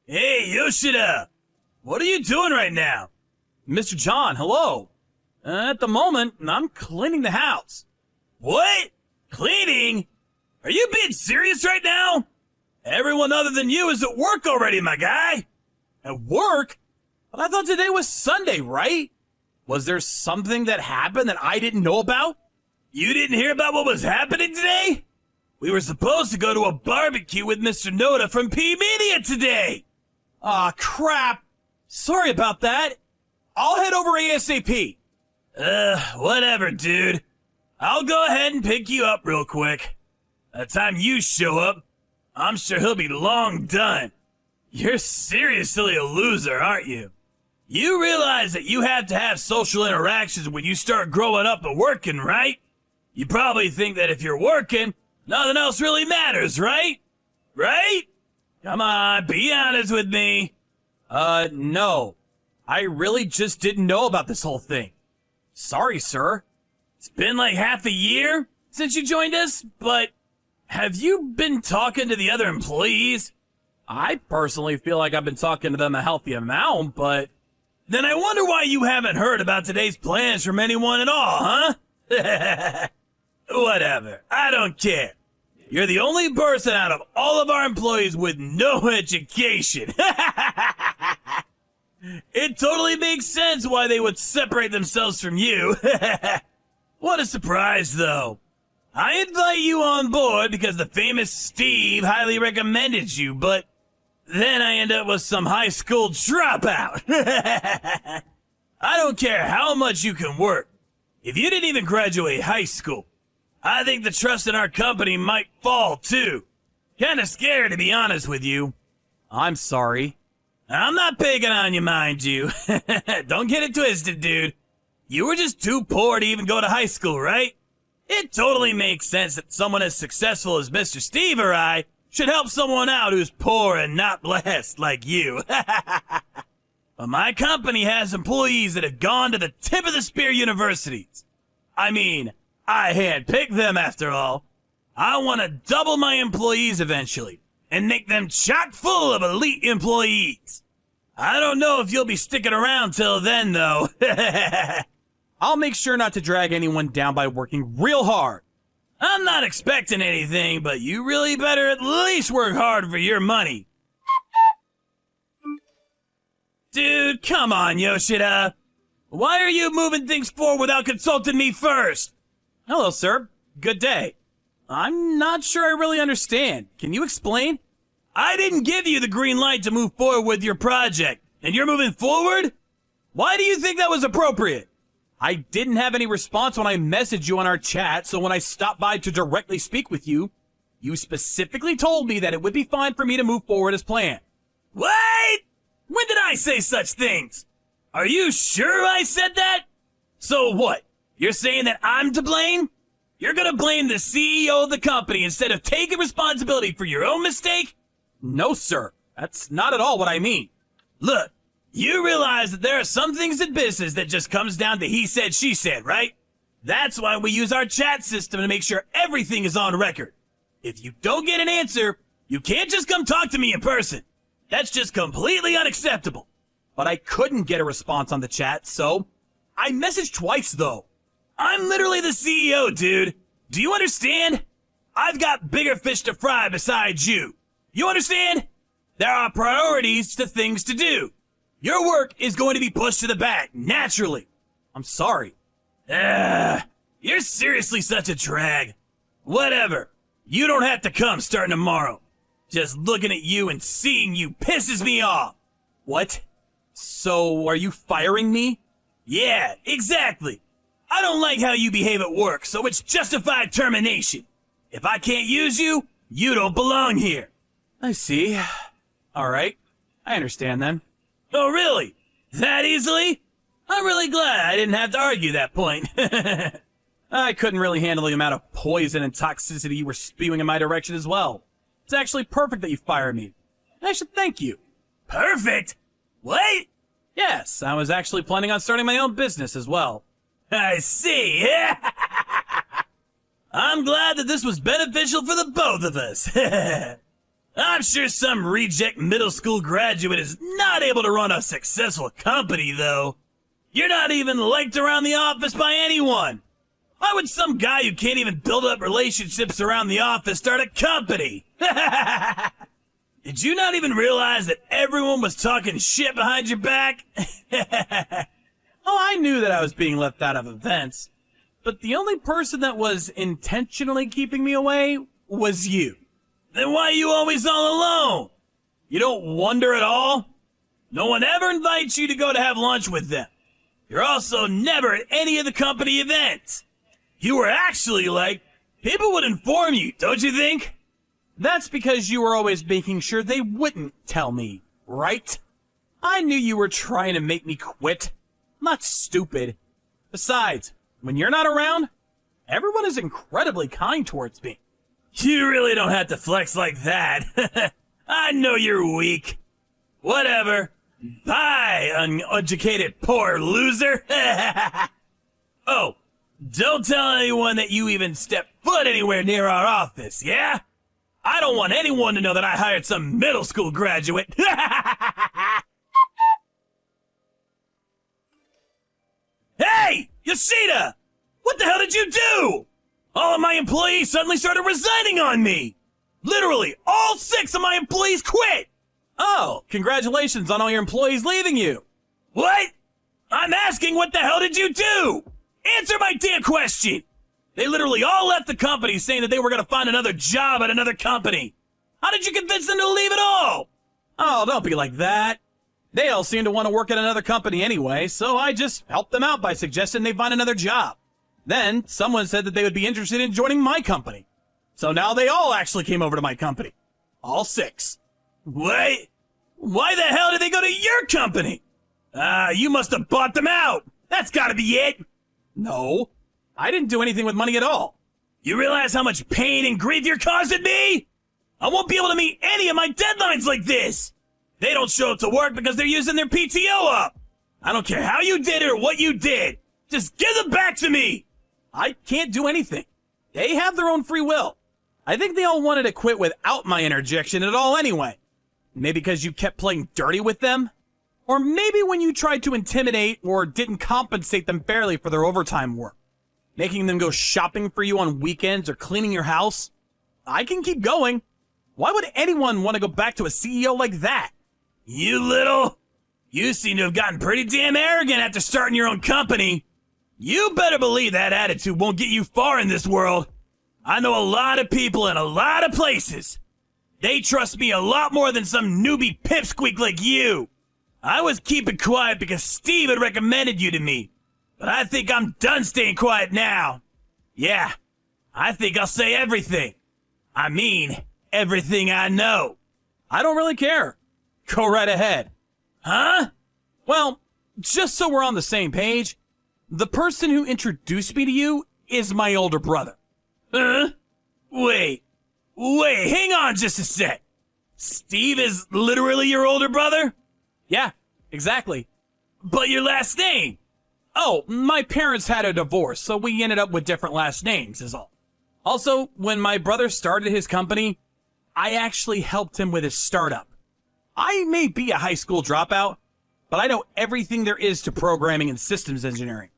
Hey, Yoshida! What are you doing right now? Mr. John, hello. At the moment, I'm cleaning the house. What? Cleaning? Are you being serious right now? Everyone other than you is at work already, my guy. At work? But I thought today was Sunday, right? Was there something that happened that I didn't know about? You didn't hear about what was happening today? We were supposed to go to a barbecue with Mr. Noda from P-Media today. Aw, crap. Sorry about that. I'll head over ASAP. Whatever, dude. I'll go ahead and pick you up real quick. By the time you show up, I'm sure he'll be long done. You're seriously a loser, aren't you? You realize that you have to have social interactions when you start growing up and working, right? You probably think that if you're working, nothing else really matters, right? Right? Come on, be honest with me. No. I really just didn't know about this whole thing. Sorry, sir. It's been like half a year since you joined us, but have you been talking to the other employees? I personally feel like I've been talking to them a healthy amount, but... Then I wonder why you haven't heard about today's plans from anyone at all, huh? Whatever. I don't care. You're the only person out of all of our employees with no education. It totally makes sense why they would separate themselves from you. What a surprise, though. I invite you on board because the famous Steve highly recommended you, but then I end up with some high school dropout. I don't care how much you can work. If you didn't even graduate high school, I think the trust in our company might fall, too. Kinda scared, to be honest with you. I'm sorry. I'm not picking on you, mind you. Don't get it twisted, dude. You were just too poor to even go to high school, right? It totally makes sense that someone as successful as Mr. Steve or I should help someone out who's poor and not blessed like you. But my company has employees that have gone to the tip of the spear universities. I mean, I handpicked them after all. I want to double my employees eventually and make them chock full of elite employees. I don't know if you'll be sticking around till then, though. I'll make sure not to drag anyone down by working real hard. I'm not expecting anything, but you really better at least work hard for your money. Dude, come on, Yoshida. Why are you moving things forward without consulting me first? Hello, sir. Good day. I'm not sure I really understand. Can you explain? I didn't give you the green light to move forward with your project, and you're moving forward? Why do you think that was appropriate? I didn't have any response when I messaged you on our chat, so when I stopped by to directly speak with you, you specifically told me that it would be fine for me to move forward as planned. What? When did I say such things? Are you sure I said that? So what? You're saying that I'm to blame? You're gonna blame the CEO of the company instead of taking responsibility for your own mistake? No, sir. That's not at all what I mean. Look, you realize that there are some things in business that just comes down to he said, she said, right? That's why we use our chat system to make sure everything is on record. If you don't get an answer, you can't just come talk to me in person. That's just completely unacceptable. But I couldn't get a response on the chat, so I messaged twice, though. I'm literally the CEO, dude. Do you understand? I've got bigger fish to fry besides you. You understand? There are priorities to things to do. Your work is going to be pushed to the back, naturally. I'm sorry. You're seriously such a drag. Whatever. You don't have to come starting tomorrow. Just looking at you and seeing you pisses me off. What? So, are you firing me? Yeah, exactly. I don't like how you behave at work, so it's justified termination. If I can't use you, you don't belong here. I see. All right. I understand then. Oh, really? That easily? I'm really glad I didn't have to argue that point. I couldn't really handle the amount of poison and toxicity you were spewing in my direction as well. It's actually perfect that you fired me. I should thank you. Perfect? What? Yes, I was actually planning on starting my own business as well. I see. I'm glad that this was beneficial for the both of us. I'm sure some reject middle school graduate is not able to run a successful company, though. You're not even liked around the office by anyone. Why would some guy who can't even build up relationships around the office start a company? Did you not even realize that everyone was talking shit behind your back? Oh, I knew that I was being left out of events, but the only person that was intentionally keeping me away was you. Then why are you always all alone? You don't wonder at all? No one ever invites you to go to have lunch with them. You're also never at any of the company events. You were actually like, people would inform you, don't you think? That's because you were always making sure they wouldn't tell me, right? I knew you were trying to make me quit. I'm not stupid. Besides, when you're not around, everyone is incredibly kind towards me. You really don't have to flex like that. I know you're weak. Whatever. Bye, uneducated poor loser. Oh, don't tell anyone that you even step foot anywhere near our office, yeah? I don't want anyone to know that I hired some middle school graduate. Hey, Yoshida! What the hell did you do? All of my employees suddenly started resigning on me. Literally, all 6 of my employees quit. Oh, congratulations on all your employees leaving you. What? I'm asking what the hell did you do? Answer my damn question. They literally all left the company saying that they were going to find another job at another company. How did you convince them to leave at all? Oh, don't be like that. They all seem to want to work at another company anyway, so I just helped them out by suggesting they find another job. Then someone said that they would be interested in joining my company. So now they all actually came over to my company. All 6. What? Why the hell did they go to your company? You must have bought them out. That's gotta be it. No, I didn't do anything with money at all. You realize how much pain and grief you're causing me? I won't be able to meet any of my deadlines like this. They don't show up to work because they're using their PTO up. I don't care how you did it or what you did. Just give them back to me. I can't do anything. They have their own free will. I think they all wanted to quit without my interjection at all anyway. Maybe because you kept playing dirty with them? Or maybe when you tried to intimidate or didn't compensate them fairly for their overtime work. Making them go shopping for you on weekends or cleaning your house. I can keep going. Why would anyone want to go back to a CEO like that? You seem to have gotten pretty damn arrogant after starting your own company. You better believe that attitude won't get you far in this world. I know a lot of people in a lot of places. They trust me a lot more than some newbie pipsqueak like you. I was keeping quiet because Steve had recommended you to me. But I think I'm done staying quiet now. Yeah, I think I'll say everything. I mean, everything I know. I don't really care. Go right ahead. Huh? Well, just so we're on the same page, the person who introduced me to you is my older brother. Huh? Wait, hang on just a sec. Steve is literally your older brother? Yeah, exactly. But your last name? Oh, my parents had a divorce, so we ended up with different last names is all. Also, when my brother started his company, I actually helped him with his startup. I may be a high school dropout, but I know everything there is to programming and systems engineering.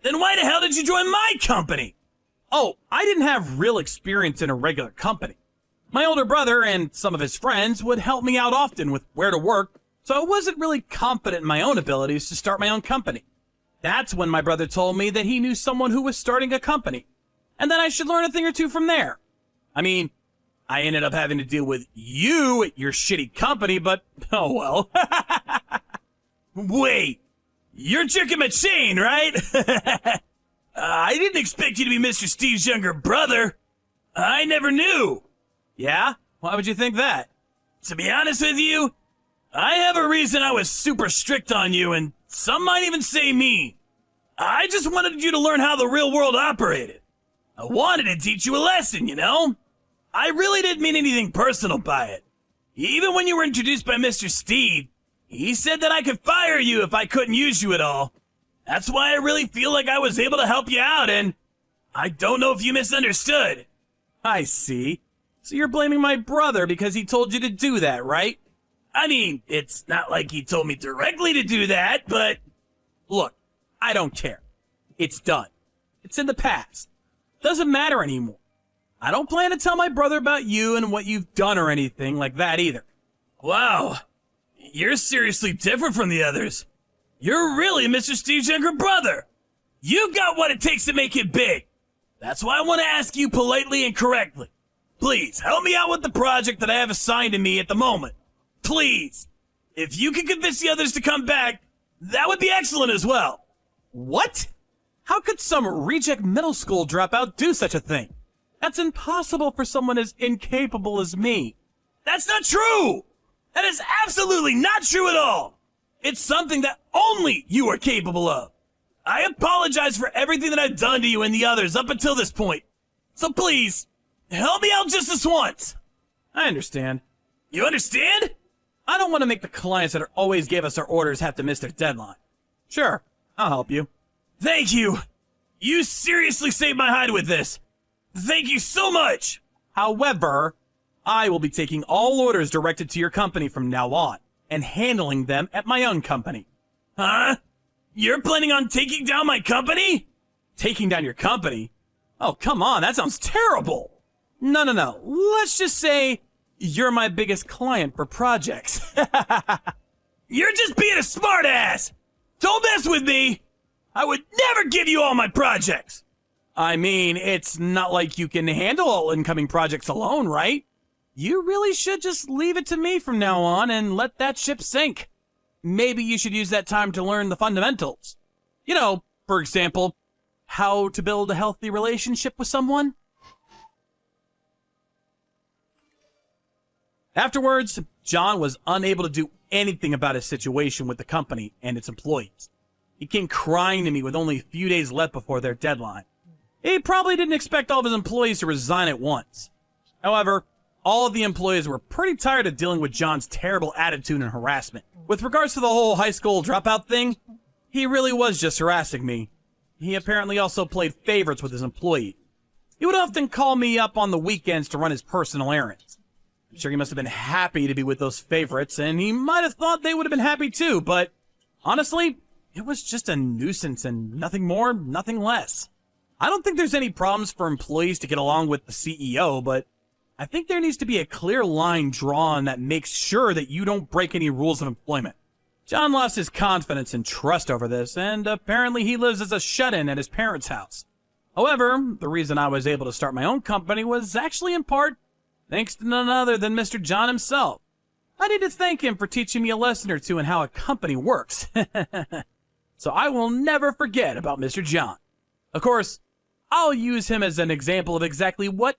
Then why the hell did you join my company? Oh, I didn't have real experience in a regular company. My older brother and some of his friends would help me out often with where to work, so I wasn't really confident in my own abilities to start my own company. That's when my brother told me that he knew someone who was starting a company, and that I should learn a thing or two from there. I mean, I ended up having to deal with you at your shitty company, but oh well. Wait, you're Chicken McShane, right? I didn't expect you to be Mr. Steve's younger brother. I never knew. Yeah? Why would you think that? To be honest with you, I have a reason I was super strict on you, and some might even say mean. I just wanted you to learn how the real world operated. I wanted to teach you a lesson, you know? I really didn't mean anything personal by it. Even when you were introduced by Mr. Steve, he said that I could fire you if I couldn't use you at all. That's why I really feel like I was able to help you out, and I don't know if you misunderstood. I see. So you're blaming my brother because he told you to do that, right? I mean, it's not like he told me directly to do that, but Look, I don't care. It's done. It's in the past. Doesn't matter anymore. I don't plan to tell my brother about you and what you've done or anything like that either. wow, you're seriously different from the others. You're really Mr. Steve's younger brother. You got what it takes to make it big. That's why I want to ask you politely and correctly. Please, help me out with the project that I have assigned to me at the moment. Please. If you can convince the others to come back, that would be excellent as well. What? How could some reject middle school dropout do such a thing? That's impossible for someone as incapable as me. That's not true! That is absolutely not true at all! It's something that only you are capable of. I apologize for everything that I've done to you and the others up until this point. So please, help me out just this once. I understand. You understand? I don't want to make the clients that always gave us our orders have to miss their deadline. Sure, I'll help you. Thank you. You seriously saved my hide with this. Thank you so much. However, I will be taking all orders directed to your company from now on and handling them at my own company. Huh? You're planning on taking down my company? Taking down your company? Oh, come on, that sounds terrible. No. Let's just say you're my biggest client for projects. You're just being a smartass. Don't mess with me. I would never give you all my projects. I mean, it's not like you can handle all incoming projects alone, right? You really should just leave it to me from now on and let that ship sink. Maybe you should use that time to learn the fundamentals. You know, for example, how to build a healthy relationship with someone. Afterwards, John was unable to do anything about his situation with the company and its employees. He came crying to me with only a few days left before their deadline. He probably didn't expect all of his employees to resign at once. However, all of the employees were pretty tired of dealing with John's terrible attitude and harassment. With regards to the whole high school dropout thing, he really was just harassing me. He apparently also played favorites with his employees. He would often call me up on the weekends to run his personal errands. I'm sure he must have been happy to be with those favorites, and he might have thought they would have been happy too, but honestly, it was just a nuisance and nothing more, nothing less. I don't think there's any problems for employees to get along with the CEO, but I think there needs to be a clear line drawn that makes sure that you don't break any rules of employment. John lost his confidence and trust over this, and apparently he lives as a shut-in at his parents' house. However, the reason I was able to start my own company was actually in part thanks to none other than Mr. John himself. I need to thank him for teaching me a lesson or two in how a company works. So I will never forget about Mr. John. Of course, I'll use him as an example of exactly what